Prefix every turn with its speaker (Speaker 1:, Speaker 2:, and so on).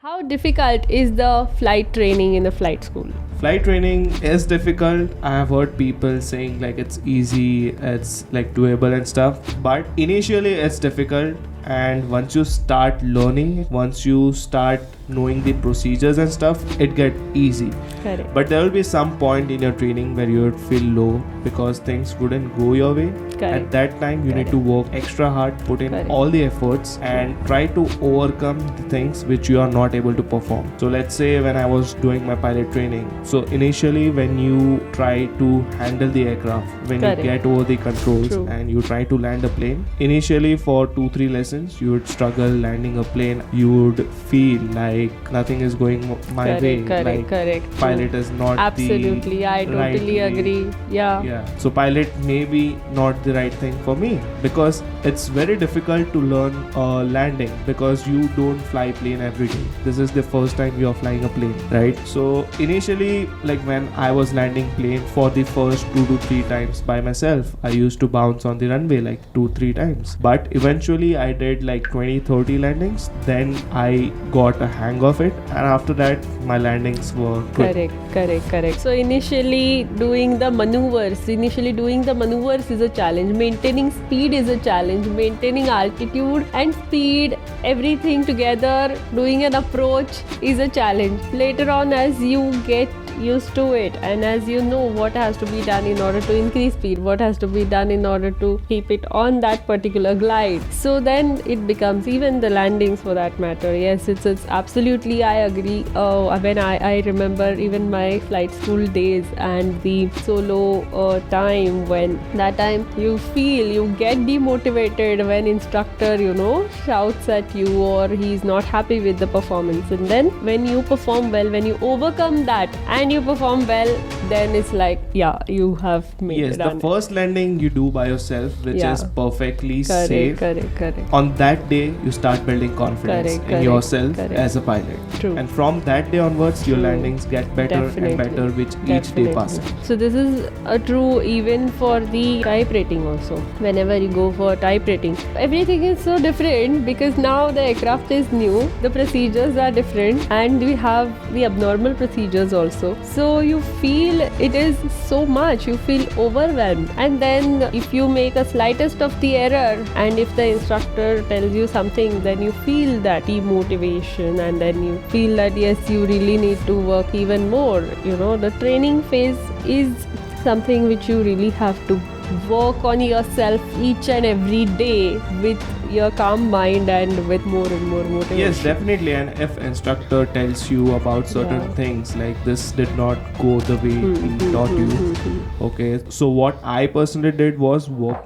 Speaker 1: How difficult is the flight training in a flight school?
Speaker 2: Flight training is difficult. I have heard people saying like it's easy, it's like doable and stuff. But initially it's difficult, and once you start learning, once you start knowing the procedures and stuff, it gets easy.
Speaker 1: Correct.
Speaker 2: But there will be some point in your training where you would feel low because things wouldn't go your way.
Speaker 1: Correct.
Speaker 2: At that time you need to work extra hard, put in
Speaker 1: Correct.
Speaker 2: all the efforts and try to overcome the things which you are not able to perform. So let's say when I was doing my pilot training, so initially when you try to handle the aircraft, when
Speaker 1: Correct.
Speaker 2: you get over the controls
Speaker 1: True.
Speaker 2: and you try to land a plane, initially for 2-3 lessons you would struggle landing a plane. You would feel like nothing is going my way.
Speaker 1: Correct.
Speaker 2: Pilot is not
Speaker 1: Absolutely,
Speaker 2: the
Speaker 1: I
Speaker 2: right
Speaker 1: totally
Speaker 2: way.
Speaker 1: agree. Yeah.
Speaker 2: So pilot may be not the right thing for me because it's very difficult to learn landing because you don't fly plane every day. This is the first time you are flying a plane, right? So initially, like when I was landing plane for the first 2 to 3 times by myself, I used to bounce on the runway like 2-3 times. But eventually I did like 20-30 landings. Then I got a hang of it, and after that my landings were good.
Speaker 1: Correct. So initially doing the maneuvers is a challenge. Maintaining speed is a challenge. Maintaining altitude and speed, everything together, doing an approach is a challenge. Later on, as you get used to it and as you know what has to be done in order to increase speed, what has to be done in order to keep it on that particular glide, so then it becomes, even the landings for that matter. Yes, it's absolutely, I agree. When I remember even my flight school days and the solo time, when that time you get demotivated when instructor shouts at you or he's not happy with the performance, and then when you perform well, when you overcome that and you perform well, then it's like, yeah, you have made
Speaker 2: Yes,
Speaker 1: it.
Speaker 2: the first landing you do by yourself, which is perfectly safe.
Speaker 1: Correct.
Speaker 2: On that day, you start building confidence in yourself as a pilot.
Speaker 1: True.
Speaker 2: And from that day onwards, your
Speaker 1: True.
Speaker 2: landings get better and better with each day passing.
Speaker 1: So this is true even for the type rating also. Whenever you go for type rating, everything is so different because now the aircraft is new, the procedures are different, and we have the abnormal procedures also. So you feel it is so much, you feel overwhelmed, and then if you make a slightest of the error and if the instructor tells you something, then you feel that demotivation, and then you feel that yes, you really need to work even more. The training phase is something which you really have to work on yourself each and every day with your calm mind and with more and more motivation.
Speaker 2: Yes, definitely. And if instructor tells you about certain things like this did not go the way he taught you, okay, so what I personally did was work